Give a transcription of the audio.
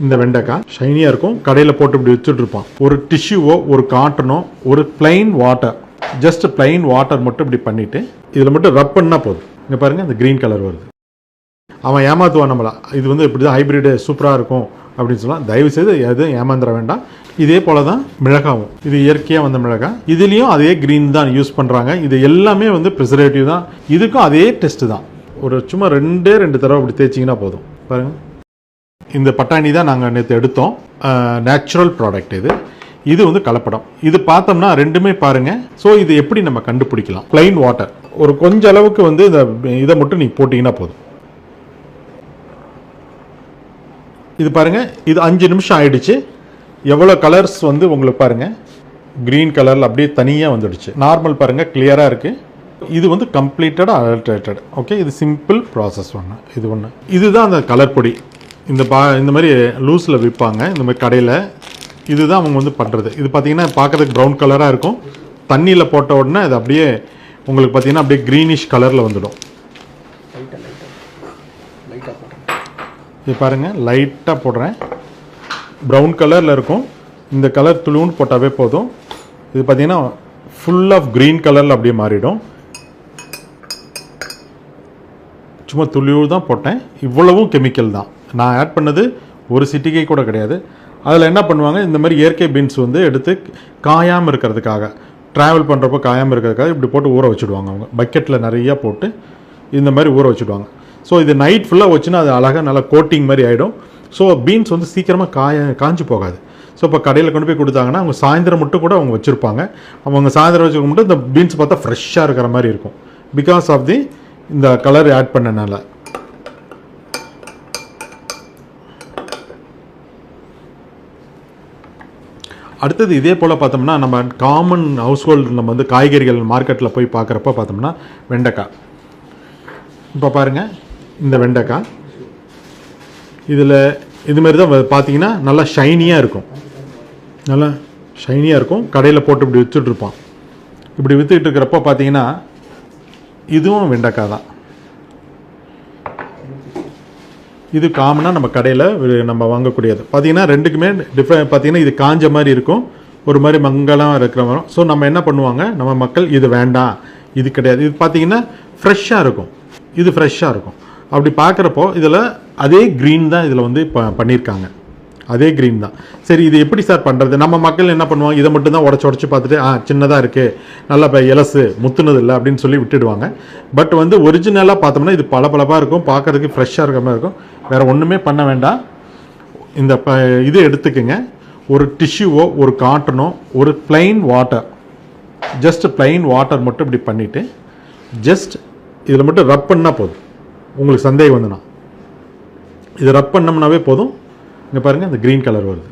இந்த வெண்டைக்காய் ஷைனியாக இருக்கும். கடையில் போட்டு இப்படி வச்சுட்டு இருப்பான். ஒரு டிஷ்யூவோ ஒரு காட்டனோ ஒரு plain water, just plain water மட்டும் இப்படி பண்ணிவிட்டு இதில் மட்டும் ரப் பண்ணால் போதும். இங்கே பாருங்கள், இந்த க்ரீன் கலர் வருது. அவன் ஏமாற்றுவான் நம்மளா, இது வந்து இப்படி தான் ஹைப்ரிடு சூப்பராக இருக்கும் அப்படின்னு சொல்லலாம். தயவுசெய்து எதுவும் ஏமாந்துட வேண்டாம். இதே போல தான் மிளகாவும், இது இயற்கையாக வந்த மிளகாய். இதுலேயும் அதே க்ரீன் தான் யூஸ் பண்ணுறாங்க. இது எல்லாமே வந்து ப்ரிசர்வேட்டிவ் தான். இதுக்கும் அதே டெஸ்ட்டு தான். ஒரு சும்மா ரெண்டு தடவை அப்படி தேய்ச்சிங்கன்னா போதும். பாருங்கள், இந்த பட்டாணி தான் நாங்கள் நேற்று எடுத்தோம். நேச்சுரல் ப்ராடக்ட் இது. இது வந்து கலப்படம். இது பார்த்தோம்னா ரெண்டுமே பாருங்கள். ஸோ இது எப்படி நம்ம கண்டுபிடிக்கலாம்? பிளைன் வாட்டர் ஒரு கொஞ்சம் அளவுக்கு வந்து இதை மட்டும் நீங்கள் போட்டிங்கன்னா போதும். இது பாருங்கள், இது 5 நிமிஷம் ஆயிடுச்சு. எவ்வளோ கலர்ஸ் வந்து உங்களுக்கு பாருங்கள், க்ரீன் கலரில் அப்படியே தனியாக வந்துடுச்சு. நார்மல் பாருங்கள், கிளியராக இருக்குது. இது வந்து கம்ப்ளீட்டடாக அடல்ட்ரேட்டட். ஓகே, இது சிம்பிள் ப்ராசஸ் ஒன்று. இது ஒன்று. இதுதான் அந்த கலர் பொடி. இந்த மாதிரி லூஸில் விற்பாங்க இந்த மாதிரி கடையில். இதுதான் அவங்க வந்து பண்ணுறது. இது பார்த்தீங்கன்னா பார்க்கறதுக்கு ப்ரௌன் கலராக இருக்கும். தண்ணியில் போட்ட உடனே அது அப்படியே உங்களுக்கு பார்த்தீங்கன்னா அப்படியே க்ரீனிஷ் கலரில் வந்துடும். இது பாருங்கள், லைட்டாக போடுறேன். ப்ரௌன் கலரில் இருக்கும். இந்த கலர் துளுன்னு போட்டாவே போதும். இது பார்த்தீங்கன்னா ஃபுல் ஆஃப் க்ரீன் கலரில் அப்படியே மாறிடும். சும்மா துளியூ தான் போட்டேன். இவ்வளவும் கெமிக்கல் தான். நான் ஆட் பண்ணது ஒரு சிட்டிகை கூட கிடையாது. அதில் என்ன பண்ணுவாங்க, இந்த மாதிரி இயற்கை பீன்ஸ் வந்து எடுத்து காயாமல் இருக்கிறதுக்காக, ட்ராவல் பண்ணுறப்போ காயாமல் இருக்கிறதுக்காக இப்படி போட்டு ஊற வச்சுடுவாங்க. அவங்க பக்கெட்டில் நிறையா போட்டு இந்த மாதிரி ஊற வச்சுடுவாங்க. ஸோ இது நைட் ஃபுல்லாக வச்சுன்னா அது அழகாக நல்லா கோட்டிங் மாதிரி ஆகிடும். ஸோ பீன்ஸ் வந்து சீக்கிரமாக காஞ்சி போகாது. ஸோ இப்போ கடையில் கொண்டு போய் கொடுத்தாங்கன்னா அவங்க சாயந்தரம் மட்டும் கூட அவங்க வச்சுருப்பாங்க. அவங்க சாயந்தரம் வச்சுக்க மட்டும் இந்த பீன்ஸ் பார்த்தா ஃப்ரெஷ்ஷாக இருக்கிற மாதிரி இருக்கும். பிகாஸ் ஆஃப் இந்த கலர் ஆட் பண்ணனால. அடுத்தது இதே போல் பார்த்தோம்னா நம்ம காமன் ஹவுஸ் ஹோல்டு, நம்ம வந்து காய்கறிகள் மார்க்கெட்டில் போய் பார்க்குறப்ப பார்த்தோம்னா வெண்டைக்காய். இப்போ பாருங்கள், இந்த வெண்டைக்காய் இதில் இதுமாரி தான் பார்த்தீங்கன்னா நல்லா ஷைனியாக இருக்கும். நல்லா ஷைனியாக இருக்கும். கடையில் போட்டு இப்படி விற்றுட்ருப்பான். இப்படி விற்றுக்கிட்டு இருக்கிறப்போ பார்த்தீங்கன்னா இதுவும் வெண்டைக்காய் தான். இது காமனாக நம்ம கடையில் நம்ம வாங்கக்கூடியது. பார்த்தீங்கன்னா ரெண்டுக்குமே டிஃப்ரெண்ட். பார்த்தீங்கன்னா இது காஞ்ச மாதிரி இருக்கும், ஒரு மாதிரி மங்கலாம் இருக்கிற மாதிரி. ஸோ நம்ம என்ன பண்ணுவாங்க, நம்ம மக்கள் இது வேண்டாம், இது கிடையாது. இது பார்த்தீங்கன்னா ஃப்ரெஷ்ஷாக இருக்கும். இது ஃப்ரெஷ்ஷாக இருக்கும். அப்படி பார்க்குறப்போ இதில் அதே க்ரீன் தான் இதில் வந்து பண்ணியிருக்காங்க. அதே க்ரீன் தான். சரி, இது எப்படி சார் பண்ணுறது? நம்ம மக்கள் என்ன பண்ணுவாங்க, இதை மட்டும் தான் உடச்சி பார்த்துட்டு சின்னதாக இருக்குது, நல்லா இப்போ இலசு முத்துனது இல்லை அப்படின்னு சொல்லி விட்டுடுவாங்க. பட் வந்து ஒரிஜினலாக பார்த்தோம்னா இது பளபளப்பாக இருக்கும், பார்க்குறதுக்கு ஃப்ரெஷ்ஷாக இருக்கிற மாதிரி இருக்கும். வேறு ஒன்றுமே பண்ண வேண்டாம். இந்த இது எடுத்துக்கோங்க. ஒரு டிஷ்யூவோ ஒரு காட்டனோ ஒரு plain water, just plain water மட்டும் இப்படி பண்ணிவிட்டு ஜஸ்ட் இதில் மட்டும் ரப் பண்ணால் போதும். உங்களுக்கு சந்தேகம் வந்துன்னா இது ரப் பண்ணோம்னாவே போதும். இங்கே பாருங்கள், இந்த க்ரீன் கலர் வருது.